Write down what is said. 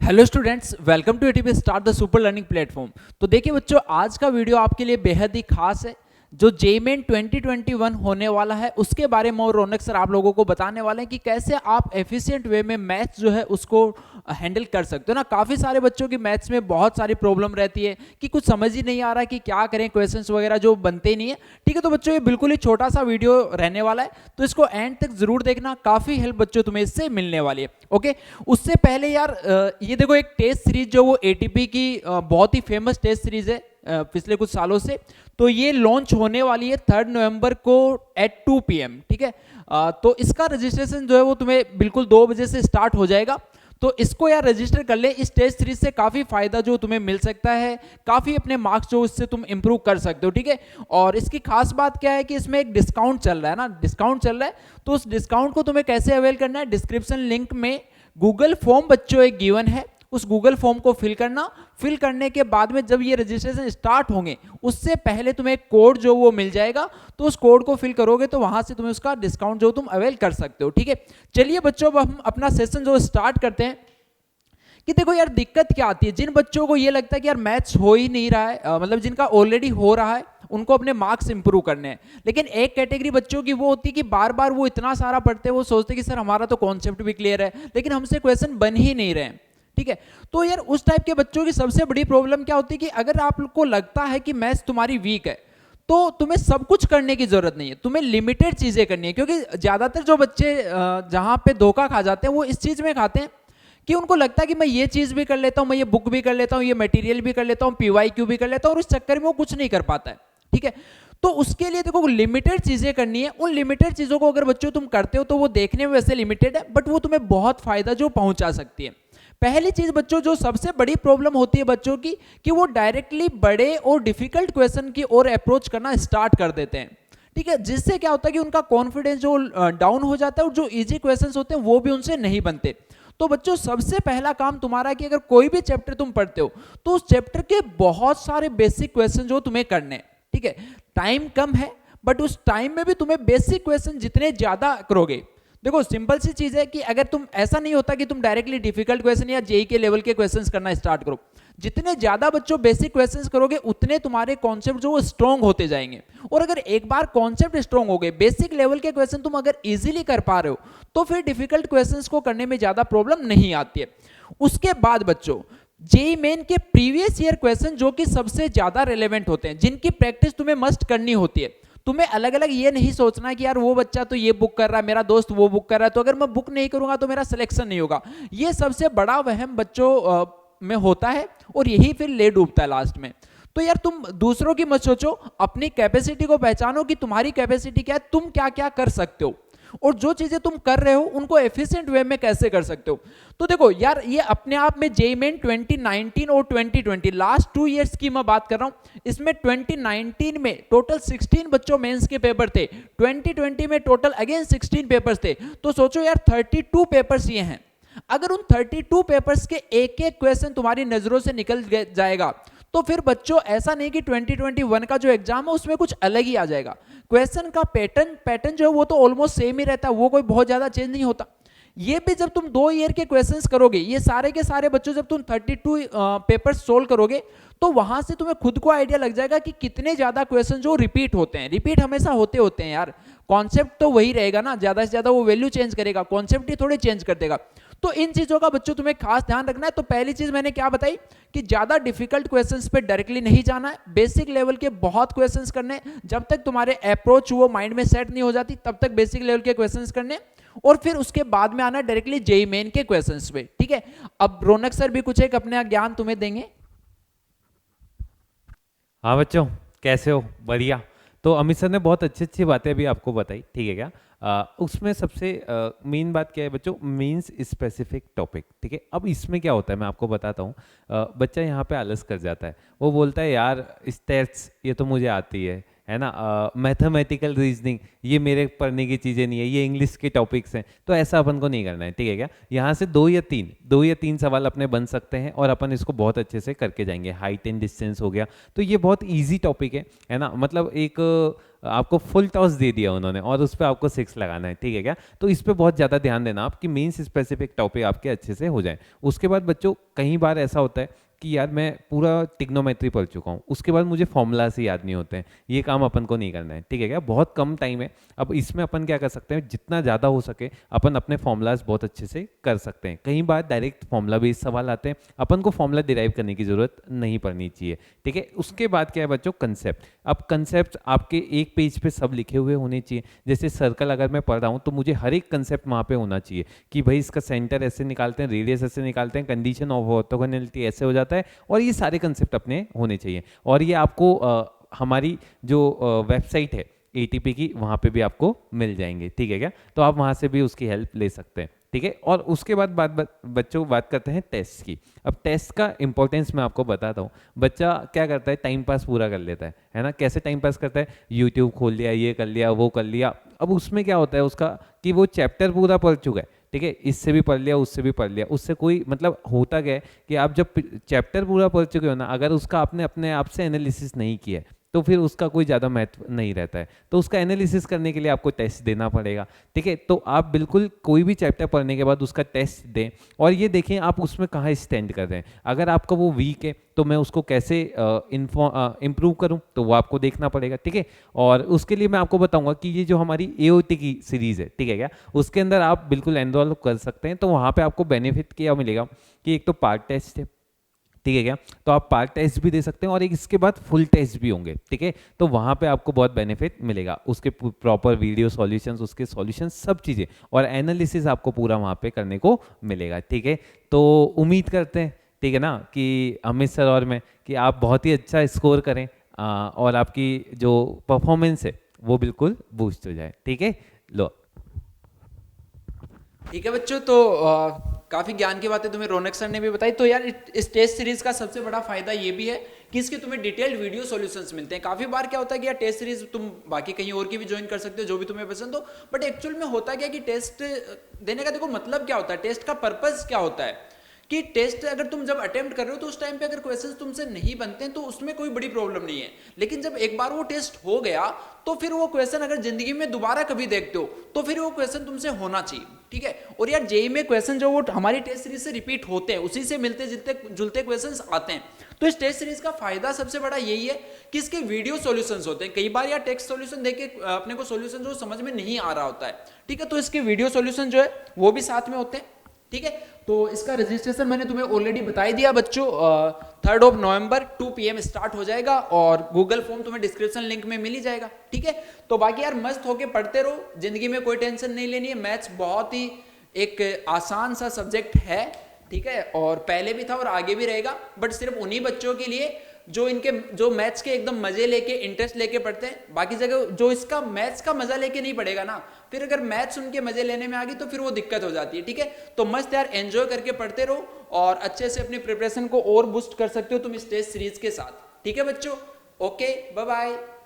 Hello students, welcome to ATP start the super learning platform. तो देखिए बच्चों, आज का वीडियो आपके लिए बेहद ही खास है। जो जेईई मेन 2021 होने वाला है उसके बारे में और रौनक सर आप लोगों को बताने वाले हैं कि कैसे आप एफिशिएंट वे में मैथ्स जो है उसको हैंडल कर सकते हो ना। काफ़ी सारे बच्चों की मैथ्स में बहुत सारी प्रॉब्लम रहती है कि कुछ समझ ही नहीं आ रहा कि क्या करें, क्वेश्चंस वगैरह जो बनते नहीं है। ठीक है, तो बच्चों ये बिल्कुल ही छोटा सा वीडियो रहने वाला है, तो इसको एंड तक जरूर देखना। काफ़ी हेल्प बच्चों तुम्हें इससे मिलने वाली है। ओके, उससे पहले यार ये देखो, एक टेस्ट सीरीज जो वो एटीपी की बहुत ही फेमस टेस्ट सीरीज है पिछले कुछ सालों से, तो ये लॉन्च होने वाली है 3 नवंबर को एट 2 PM। ठीक है, तो इसका रजिस्ट्रेशन जो है वो तुम्हें बिल्कुल 2 बजे से स्टार्ट हो जाएगा। तो इसको यार रजिस्टर कर ले। इस टेस्ट सीरीज से काफ़ी फायदा जो तुम्हें मिल सकता है, काफ़ी अपने मार्क्स जो इससे तुम इंप्रूव कर सकते हो। ठीक है, और इसकी खास बात क्या है कि इसमें एक डिस्काउंट चल रहा है ना, डिस्काउंट चल रहा है। तो उस डिस्काउंट को तुम्हें कैसे अवेल करना है, डिस्क्रिप्शन लिंक में गूगल फॉर्म बच्चों एक गिवन है, उस गूगल फॉर्म को फिल करना। फिल करने के बाद में जब ये रजिस्ट्रेशन स्टार्ट होंगे उससे पहले तुम्हें एक कोड जो वो मिल जाएगा, तो उस कोड को फिल करोगे तो वहां से तुम्हें उसका डिस्काउंट जो तुम अवेल कर सकते हो। ठीक है, चलिए बच्चों, अब हम अपना सेशन जो स्टार्ट करते हैं। कि देखो यार, दिक्कत क्या आती है, जिन बच्चों को ये लगता है कि यार मैथ्स हो ही नहीं रहा है, मतलब जिनका ऑलरेडी हो रहा है, उनको अपने मार्क्स इंप्रूव करने हैं। लेकिन एक कैटेगरी बच्चों की वो होती है कि बार बार वो इतना सारा पढ़ते हैं, वो सोचते हैं कि सर हमारा तो कॉन्सेप्ट भी क्लियर है लेकिन हमसे क्वेश्चन बन ही नहीं रहे हैं। ठीक है, तो यार उस टाइप के बच्चों की सबसे बड़ी प्रॉब्लम क्या होती है कि अगर आपको लगता है कि मैथ्स तुम्हारी वीक है तो तुम्हें सब कुछ करने की जरूरत नहीं है, तुम्हें लिमिटेड चीजें करनी है। क्योंकि ज्यादातर जो बच्चे जहां पे धोखा खा जाते हैं वो इस चीज में खाते हैं कि उनको लगता है कि मैं ये चीज भी कर लेता हूं, मैं ये बुक भी कर लेता हूं, ये मटेरियल भी कर लेता हूं, पीवाईक्यू भी कर लेता हूं, और उस चक्कर में वो कुछ नहीं कर पाता है। ठीक है, तो उसके लिए देखो लिमिटेड चीजें करनी है। उन लिमिटेड चीजों को अगर बच्चों तुम करते हो तो वो देखने में वैसे लिमिटेड है, बट वो तुम्हें बहुत फायदा जो पहुंचा सकती है। पहली चीज बच्चों, जो सबसे बड़ी प्रॉब्लम होती है बच्चों की, कि वो डायरेक्टली बड़े और डिफिकल्ट क्वेश्चन की ओर अप्रोच करना स्टार्ट कर देते हैं। ठीक है, जिससे क्या होता है कि उनका कॉन्फिडेंस जो डाउन हो जाता है और जो इजी क्वेश्चंस होते हैं वो भी उनसे नहीं बनते। तो बच्चों, सबसे पहला काम तुम्हारा कि अगर कोई भी चैप्टर तुम पढ़ते हो तो उस चैप्टर के बहुत सारे बेसिक क्वेश्चन जो तुम्हें करने हैं। ठीक है, टाइम कम है बट उस टाइम में भी तुम्हें बेसिक क्वेश्चन जितने ज्यादा करोगे, देखो सिंपल सी चीज है कि अगर तुम, ऐसा नहीं होता कि तुम डायरेक्टली डिफिकल्ट क्वेश्चन या जेई के लेवल के क्वेश्चंस करना स्टार्ट करो। जितने ज्यादा बच्चों बेसिक क्वेश्चंस करोगे उतने तुम्हारे कॉन्सेप्ट जो स्ट्रॉन्ग होते जाएंगे। और अगर एक बार कॉन्सेप्ट स्ट्रॉन्ग हो गए, बेसिक लेवल के क्वेश्चन तुम अगर इजीली कर पा रहे हो, तो फिर डिफिकल्ट क्वेश्चंस को करने में ज्यादा प्रॉब्लम नहीं आती है। उसके बाद बच्चों, जेईई मेन के प्रीवियस ईयर क्वेश्चन जो कि सबसे ज्यादा रेलेवेंट होते हैं, जिनकी प्रैक्टिस तुम्हें मस्ट करनी होती है। तुम्हें अलग अलग ये नहीं सोचना कि यार वो बच्चा तो ये बुक कर रहा है, मेरा दोस्त वो बुक कर रहा है, तो अगर मैं बुक नहीं करूंगा तो मेरा सिलेक्शन नहीं होगा। ये सबसे बड़ा वहम बच्चों में होता है और यही फिर ले डूबता है लास्ट में। तो यार तुम दूसरों की मत सोचो, अपनी कैपेसिटी को पहचानो कि तुम्हारी कैपेसिटी क्या है, तुम क्या क्या कर सकते हो, और जो चीजें तुम कर रहे हो उनको एफिशिएंट वे में कैसे कर सकते हो। तो देखो यार, ये अपने आप में जेईई मेन 2019 और 2020 लास्ट 2 इयर्स की मैं बात कर रहा हूं। इसमें 2019 में टोटल 16 बच्चों मेंस के पेपर थे, 2020 में टोटल अगेन 16 पेपर्स थे। तो सोचो यार, 32 पेपर्स ये हैं। अगर उन 32 पेपर्स के एक एक क्वेश्चन तुम्हारी नजरों से निकल जाएगा तो फिर बच्चों ऐसा नहीं कि 2021 का जो एग्जाम है उसमें कुछ अलग ही आ जाएगा। क्वेश्चन का पैटर्न जो है वो तो ऑलमोस्ट सेम ही रहता है, वो कोई बहुत ज्यादा चेंज नहीं होता। ये भी जब तुम 2 ईयर के क्वेश्चंस करोगे, ये सारे के सारे बच्चों, जब तुम 32 पेपर्स सोल्व करोगे तो वहां से तुम्हें खुद को आइडिया लग जाएगा कि कितने ज्यादा क्वेश्चन जो रिपीट होते हैं। रिपीट हमेशा होते होते हैं यार, कॉन्सेप्ट तो वही रहेगा ना, ज्यादा से ज्यादा वो वैल्यू चेंज करेगा, कॉन्सेप्ट ही थोड़े चेंज कर देगा। तो इन चीजों का बच्चों तुम्हें खास ध्यान रखना है। तो पहली चीज मैंने क्या बताई कि ज्यादा डिफिकल्ट क्वेश्चंस पे डायरेक्टली नहीं जाना है, बेसिक लेवल के बहुत क्वेश्चंस करने। जब तक तुम्हारे अप्रोच वो माइंड में सेट नहीं हो जाती तब तक बेसिक लेवल के क्वेश्चंस करने, और फिर उसके बाद में आना डायरेक्टली जेईई मेन के क्वेश्चंस पे। ठीक है, अब रौनक सर भी कुछ एक अपना ज्ञान तुम्हें देंगे। हाँ बच्चों, कैसे हो? बढ़िया। तो अमित सर ने बहुत अच्छी अच्छी बातें अभी आपको बताई, ठीक है क्या? उसमें सबसे मेन बात क्या है बच्चों, मीन्स स्पेसिफिक टॉपिक। ठीक है, अब इसमें क्या होता है मैं आपको बताता हूँ। बच्चा यहाँ पे आलस कर जाता है, वो बोलता है यार स्टैट्स ये तो मुझे आती है ना, मैथमेटिकल रीजनिंग ये मेरे पढ़ने की चीज़ें नहीं है, ये इंग्लिश के टॉपिक्स हैं, तो ऐसा अपन को नहीं करना है। ठीक है क्या? यहाँ से 2 या 3 सवाल अपने बन सकते हैं और अपन इसको बहुत अच्छे से करके जाएंगे। हाइट एंड डिस्टेंस हो गया, तो ये बहुत ईजी टॉपिक है ना। मतलब एक आपको फुल टॉस दे दिया उन्होंने और उस पर आपको 6 लगाना है, ठीक है क्या। तो इस पे बहुत ज़्यादा ध्यान देना आप कि मीन्स स्पेसिफिक टॉपिक आपके अच्छे से हो जाए। उसके बाद बच्चों कई बार ऐसा होता है कि यार मैं पूरा टिग्नोमेट्री पढ़ चुका हूँ, उसके बाद मुझे फॉर्मूला से याद नहीं होते हैं, ये काम अपन को नहीं करना है, ठीक है क्या। बहुत कम टाइम है, अब इसमें अपन क्या कर सकते हैं, जितना ज़्यादा हो सके अपन अपने फॉर्मूलाज बहुत अच्छे से कर सकते हैं। कई बार डायरेक्ट फॉर्मूला बेस्ड सवाल आते हैं, अपन को फॉर्मूला डिराइव करने की ज़रूरत नहीं पड़नी चाहिए, ठीक है। उसके बाद क्या है बच्चों, कंसेप्ट। अब कंसेप्ट आपके एक पेज पे सब लिखे हुए होने चाहिए। जैसे सर्कल अगर मैं पढ़ रहा हूँ तो मुझे हर एक कंसेप्ट वहाँ पे होना चाहिए कि भाई इसका सेंटर ऐसे निकालते हैं, रेडियस ऐसे निकालते हैं, कंडीशन ऑफ ऑर्थोगोनैलिटी ऐसे हो जाता है, और ये सारे कंसेप्ट अपने होने चाहिए। और ये आपको हमारी जो वेबसाइट है ATP की, वहाँ पे भी आपको मिल जाएंगे, ठीक है क्या। तो आप वहाँ से भी उसकी हेल्प ले सकते हैं, ठीक है। और उसके बाद बच्चों बात करते हैं टेस्ट की। अब टेस्ट का इंपॉर्टेंस मैं आपको बताता हूँ। बच्चा क्या करता है, टाइम पास पूरा कर लेता है ना। कैसे टाइम पास करता है, यूट्यूब खोल लिया, ये कर लिया, वो कर लिया। अब उसमें क्या होता है उसका कि वो चैप्टर पूरा पढ़ चुका है, ठीक है, इससे भी पढ़ लिया, उससे भी पढ़ लिया, उससे कोई मतलब होता क्या है कि आप जब चैप्टर पूरा पढ़ चुके हो ना, अगर उसका आपने अपने आप से एनालिसिस नहीं किया है तो फिर उसका कोई ज़्यादा महत्व नहीं रहता है। तो उसका एनालिसिस करने के लिए आपको टेस्ट देना पड़ेगा, ठीक है। तो आप बिल्कुल कोई भी चैप्टर पढ़ने के बाद उसका टेस्ट दें और ये देखें आप उसमें कहाँ स्टैंड कर रहे हैं। अगर आपका वो वीक है तो मैं उसको कैसे इम्प्रूव करूं, तो वो आपको देखना पड़ेगा, ठीक है। और उसके लिए मैं आपको बताऊंगा कि ये जो हमारी AOT की सीरीज़ है, ठीक है क्या, उसके अंदर आप बिल्कुल एनरोल कर सकते हैं। तो वहाँ पे आपको बेनिफिट क्या मिलेगा कि एक तो पार्ट टेस्ट है, ठीक है क्या, तो आप पार्ट टेस्ट भी दे सकते हैं और एक इसके बाद फुल टेस्ट भी होंगे, ठीक है। तो वहाँ पे आपको बहुत बेनिफिट मिलेगा, उसके प्रॉपर वीडियो सॉल्यूशंस, उसके सॉल्यूशंस, सब चीज़ें और एनालिसिस आपको पूरा वहाँ पे करने को मिलेगा, ठीक है। तो उम्मीद करते हैं, ठीक है ना, कि अमित सर और मैं कि आप बहुत ही अच्छा स्कोर करें और आपकी जो परफॉर्मेंस है वो बिल्कुल बूस्ट हो जाए, ठीक है। लो ठीक है बच्चों, तो काफ़ी ज्ञान की बातें तुम्हें रौनक सर ने भी बताई। तो यार इस टेस्ट सीरीज का सबसे बड़ा फायदा ये भी है कि इसके तुम्हें डिटेल्ड वीडियो सॉल्यूशंस मिलते हैं। काफ़ी बार क्या होता है कि यार टेस्ट सीरीज तुम बाकी कहीं और की भी ज्वाइन कर सकते हो, जो भी तुम्हें पसंद हो, बट एक्चुअल में होता क्या कि टेस्ट देने का देखो मतलब क्या होता है, टेस्ट का पर्पज़ क्या होता है कि टेस्ट अगर तुम जब अटेम्प्ट कर रहे हो तो उस टाइम पे अगर क्वेश्चंस तुमसे नहीं बनते हैं तो उसमें कोई बड़ी प्रॉब्लम नहीं है। लेकिन जब एक बार वो टेस्ट हो गया तो फिर वो क्वेश्चन अगर जिंदगी में दोबारा कभी देखते हो तो फिर वो क्वेश्चन तुमसे होना चाहिए, ठीक है। और यार जेईई में क्वेश्चन जो वो हमारी टेस्ट सीरीज से रिपीट होते हैं, उसी से मिलते जुलते क्वेश्चंस आते हैं। तो इस टेस्ट सीरीज का फायदा सबसे बड़ा यही है कि इसके वीडियो सॉल्यूशंस होते हैं। कई बार यार टेक्स्ट सॉल्यूशन देख के अपने को सॉल्यूशन जो समझ में नहीं आ रहा होता है, ठीक है, तो इसके वीडियो सॉल्यूशन जो है वो भी साथ में होते हैं, ठीक है। तो इसका रजिस्ट्रेशन मैंने तुम्हें ऑलरेडी बता ही दिया बच्चों, 3 नवंबर 2 PM स्टार्ट हो जाएगा और गूगल फॉर्म तुम्हें डिस्क्रिप्शन लिंक में मिल ही जाएगा, ठीक है। तो बाकी यार मस्त होके पढ़ते रहो, जिंदगी में कोई टेंशन नहीं लेनी है। मैथ्स बहुत ही एक आसान सा सब्जेक्ट है, ठीक है, और पहले भी था और आगे भी रहेगा, बट सिर्फ उन्हीं बच्चों के लिए जो मैथ्स के एकदम मजे लेके इंटरेस्ट लेके पढ़ते हैं। बाकी जगह जो इसका मैथ्स का मजा लेके नहीं पढ़ेगा ना, फिर अगर मैथ्स उनके मजे लेने में आ गई तो फिर वो दिक्कत हो जाती है, ठीक है। तो मस्त यार एंजॉय करके पढ़ते रहो और अच्छे से अपनी प्रिपरेशन को और बूस्ट कर सकते हो तुम इस टेस्ट सीरीज के साथ, ठीक है बच्चों। Okay, bye bye.